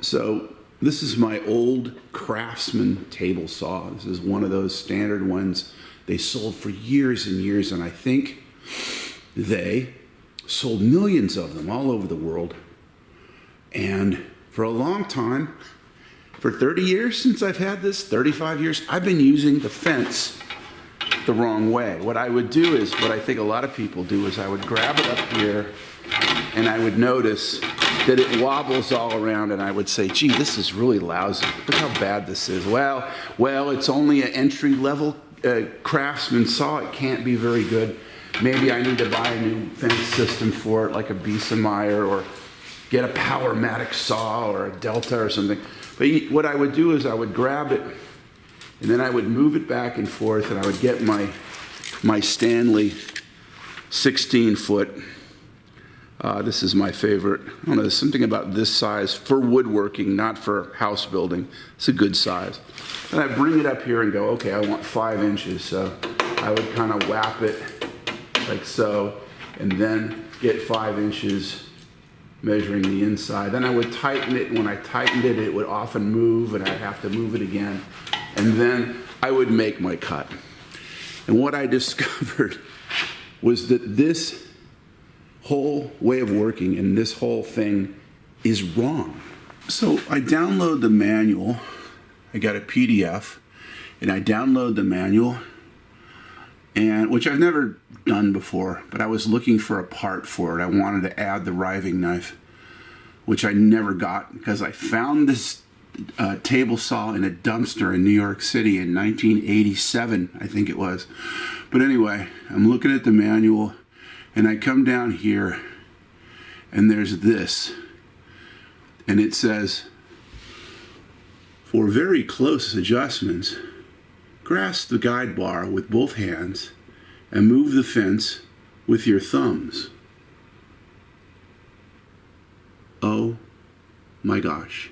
So this is my old Craftsman table saw. This is one of those standard ones. They sold for years and years, and I think they sold millions of them all over the world. And for a long time, for 30 years since I've had this, 35 years, I've been using the fence the wrong way. What I would do is, what I think a lot of people do, is I would grab it up here and I would notice that it wobbles all around, and I would say, gee, this is really lousy. Look how bad this is. Well, it's only an entry-level Craftsman saw. It can't be very good. Maybe I need to buy a new fence system for it, like a Biesemeyer, or get a Powermatic saw or a Delta or something. But what I would do is I would grab it, and then I would move it back and forth, and I would get my Stanley 16-foot. This is my favorite. I don't know, there's something about this size for woodworking, not for house building. It's a good size. And I bring it up here and go, okay, I want 5 inches. So I would kind of whap it like so, and then get 5 inches measuring the inside. Then I would tighten it, and when I tightened it, it would often move, and I'd have to move it again. And then I would make my cut. And what I discovered was that this whole way of working and this whole thing is wrong. So I download the manual. I got a PDF, and I download the manual, and which I've never done before, but I was looking for a part for it. I wanted to add the riving knife, which I never got because I found this table saw in a dumpster in New York City in 1987, I think it was. But anyway, I'm looking at the manual, and I come down here, and there's this, and it says, for very close adjustments, grasp the guide bar with both hands and move the fence with your thumbs. Oh my gosh.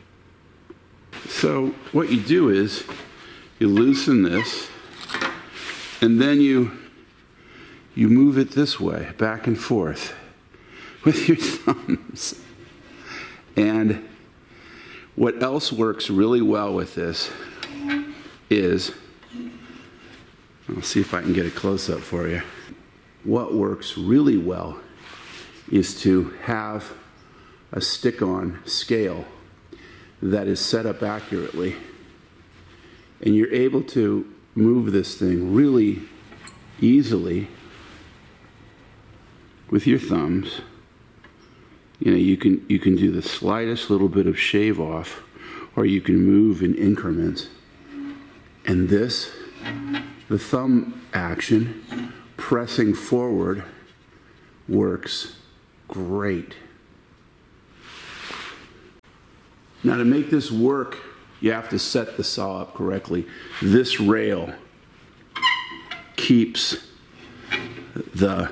So what you do is you loosen this, and then you move it this way, back and forth with your thumbs. And what else works really well with this is, I'll see if I can get a close-up for you. What works really well is to have a stick-on scale that is set up accurately. And you're able to move this thing really easily with your thumbs. You know, you can do the slightest little bit of shave off, or you can move in increments. And this, the thumb action, pressing forward, works great. Now, to make this work, you have to set the saw up correctly. This rail keeps the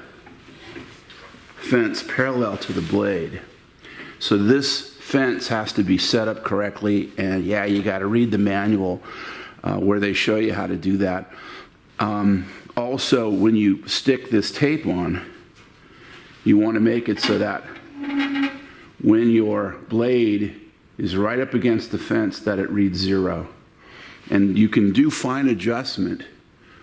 fence parallel to the blade. So this fence has to be set up correctly, and yeah, you got to read the manual where they show you how to do that. Also, when you stick this tape on, you want to make it so that when your blade is right up against the fence, that it reads 0. And you can do fine adjustment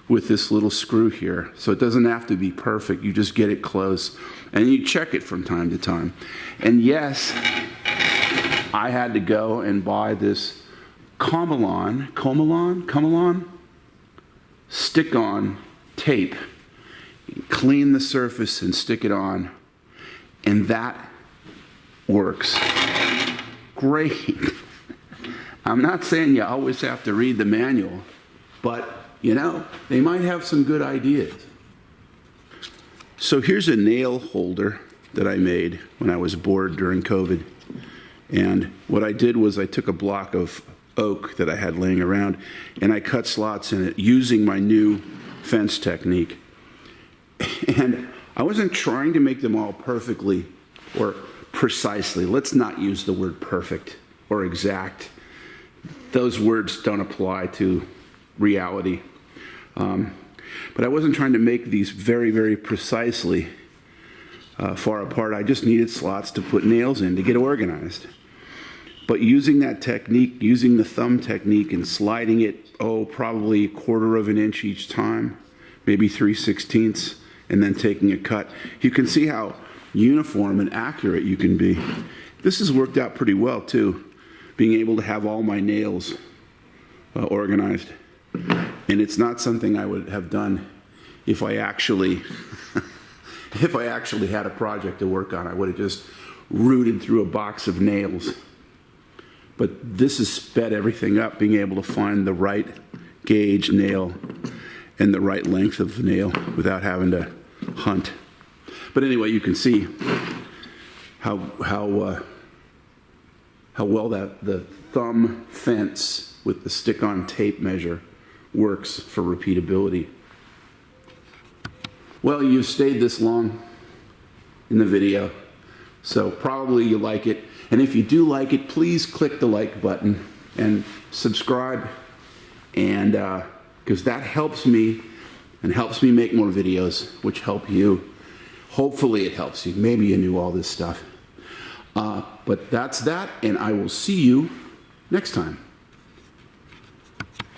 with this little screw here. So it doesn't have to be perfect. You just get it close. And you check it from time to time. And yes, I had to go and buy this Comalon stick-on tape. Clean the surface and stick it on. And that works great. I'm not saying you always have to read the manual, but you know, they might have some good ideas. So here's a nail holder that I made when I was bored during COVID. And what I did was I took a block of oak that I had laying around, and I cut slots in it using my new fence technique. And I wasn't trying to make them all perfectly or precisely. Let's not use the word perfect or exact. Those words don't apply to reality. But I wasn't trying to make these very, very precisely far apart. I just needed slots to put nails in to get organized. But using that technique, using the thumb technique and sliding it, probably 1/4 of an inch each time, maybe 3/16, and then taking a cut, you can see how uniform and accurate you can be. This has worked out pretty well too, being able to have all my nails organized. And it's not something I would have done if I actually had a project to work on. I would have just rooted through a box of nails. But this has sped everything up, being able to find the right gauge nail and the right length of the nail without having to hunt. But anyway, you can see how well that the thumb fence with the stick-on tape measure works for repeatability. Well, you've stayed this long in the video, so probably you like it. And if you do like it, please click the like button and subscribe, and because that helps me and helps me make more videos, which help you. Hopefully it helps you. Maybe you knew all this stuff. But that's that, and I will see you next time.